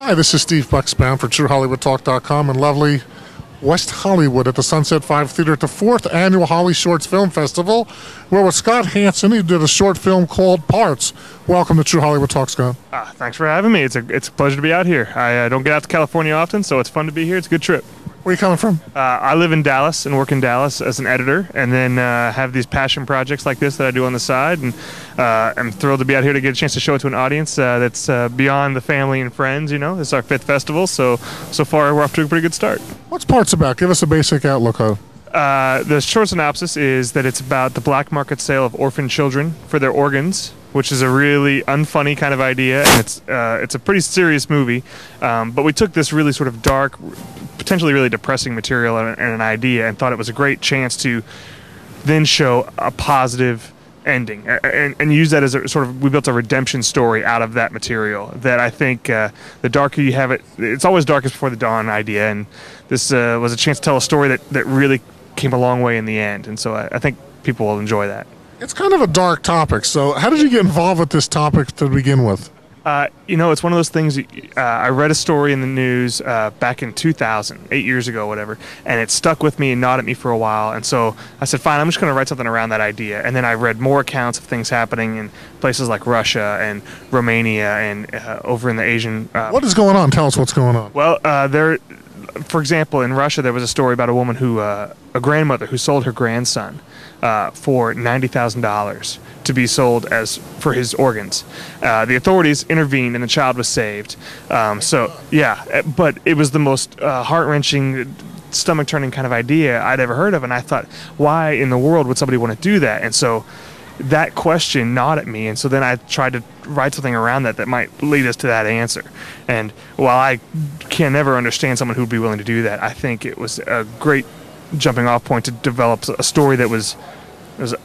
Hi, this is Steve Bucksbaum for truehollywoodtalk.com in lovely West Hollywood at the Sunset 5 Theater at the 4th Annual Holly Shorts Film Festival. We're with Scott Hanson. He did a short film called Parts. Welcome to True Hollywood Talk, Scott. Thanks for having me. It's a pleasure to be out here. I don't get out to California often, so it's fun to be here. It's a good trip. Where are you coming from? I live in Dallas and work in Dallas as an editor, and then have these passion projects like this that I do on the side. And I'm thrilled to be out here to get a chance to show it to an audience that's beyond the family and friends. You know, this is our 5th festival, so far we're off to a pretty good start. What's Parts about? Give us a basic outlook of. The short synopsis is that it's about the black market sale of orphan children for their organs, which is a really unfunny kind of idea, and it's a pretty serious movie. But we took this really sort of dark, potentially really depressing material and an idea, and thought it was a great chance to then show a positive ending and use that as a sort of, we built a redemption story out of that material that I think the darker you have it, it's always darkest before the dawn idea, and this was a chance to tell a story that really came a long way in the end, and so I think people will enjoy that. It's kind of a dark topic, so how did you get involved with this topic to begin with? You know, it's one of those things, I read a story in the news back in 2000, 8 years ago, whatever, and it stuck with me and gnawed at me for a while, and so I said, fine, I'm just going to write something around that idea. And then I read more accounts of things happening in places like Russia and Romania and over in the Asian... What is going on? Tell us what's going on. Well, for example, in Russia, there was a story about a woman who, a grandmother who sold her grandson for $90,000 to be sold for his organs. The authorities intervened and the child was saved. So yeah, but it was the most heart-wrenching, stomach-turning kind of idea I'd ever heard of, and I thought, why in the world would somebody want to do that? And so that question gnawed at me, and so then I tried to write something around that might lead us to that answer. And while I can never understand someone who would be willing to do that, I think it was a great jumping off point to develop a story that was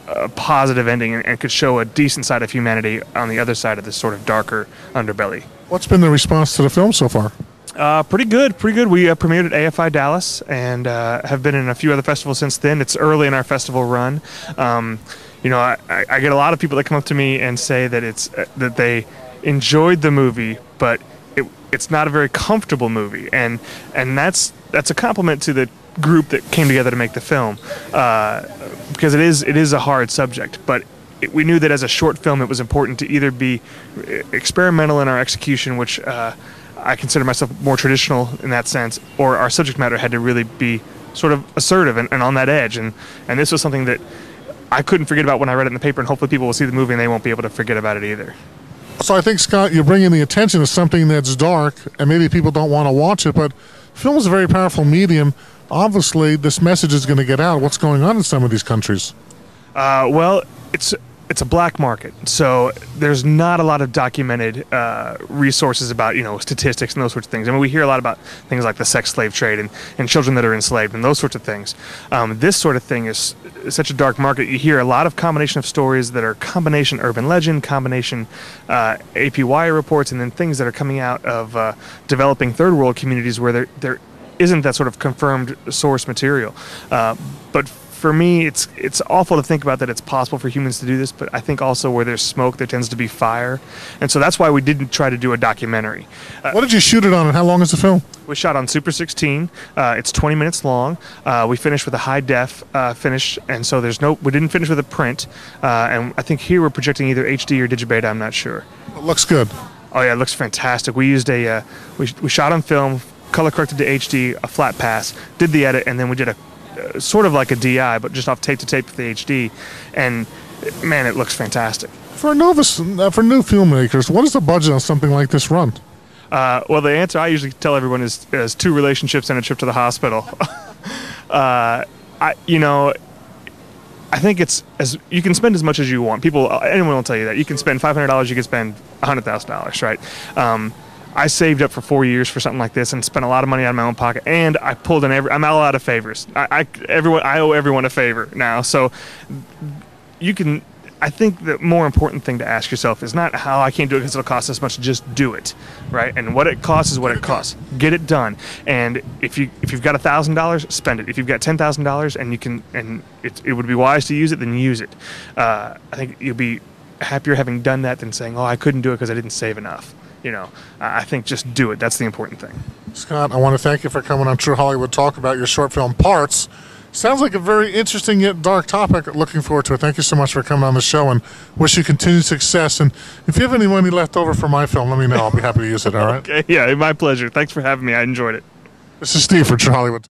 a positive ending and could show a decent side of humanity on the other side of this sort of darker underbelly. What's been the response to the film so far? Pretty good. We premiered at AFI Dallas and have been in a few other festivals since then. It's early in our festival run. You know, I get a lot of people that come up to me and say that that they enjoyed the movie, but it's not a very comfortable movie, and that's a compliment to the group that came together to make the film, because it is a hard subject, but we knew that as a short film it was important to either be experimental in our execution, which I consider myself more traditional in that sense, or our subject matter had to really be sort of assertive and on that edge, and this was something that I couldn't forget about when I read it in the paper, and hopefully people will see the movie and they won't be able to forget about it either. So I think, Scott, you're bringing the attention to something that's dark, and maybe people don't want to watch it, but film is a very powerful medium. Obviously, this message is going to get out. What's going on in some of these countries? Well, it's a black market, so there's not a lot of documented resources about, you know, statistics and those sorts of things. I mean, we hear a lot about things like the sex slave trade and children that are enslaved and those sorts of things. This sort of thing is such a dark market. You hear a lot of combination of stories that are combination urban legend, combination APY reports, and then things that are coming out of developing third world communities where there isn't that sort of confirmed source material. But for me, it's awful to think about that it's possible for humans to do this, but I think also where there's smoke, there tends to be fire. And so that's why we didn't try to do a documentary. What did you shoot it on, and how long is the film? We shot on Super 16. It's 20 minutes long. We finished with a high def finish, and so we didn't finish with a print. And I think here we're projecting either HD or Digibeta, I'm not sure. It looks good. Oh yeah, it looks fantastic. We used we shot on film, color corrected to HD, a flat pass, did the edit, and then we did a sort of like a DI, but just off tape to tape for the HD, and man, it looks fantastic. For new filmmakers, what is the budget on something like this run? Well, the answer I usually tell everyone is 2 relationships and a trip to the hospital. I think you can spend as much as you want. Anyone will tell you that. You can spend $500, you can spend $100,000, right? I saved up for 4 years for something like this and spent a lot of money out of my own pocket, and I pulled in I'm all out of favors. I owe everyone a favor now. So I think the more important thing to ask yourself is not how I can't do it because it'll cost this much. Just do it, right? And what it costs is what it costs. Get it done. And if you've got $1,000, spend it. If you've got $10,000 and it would be wise to use it, then use it. I think you'll be happier having done that than saying, "Oh, I couldn't do it because I didn't save enough." I think just do it. That's the important thing. Scott, I want to thank you for coming on True Hollywood Talk about your short film Parts. Sounds like a very interesting yet dark topic. Looking forward to it. Thank you so much for coming on the show, and wish you continued success. And if you have any money left over for my film, let me know. I'll be happy to use it, all right? Okay, yeah, my pleasure. Thanks for having me. I enjoyed it. This is Steve for True Hollywood.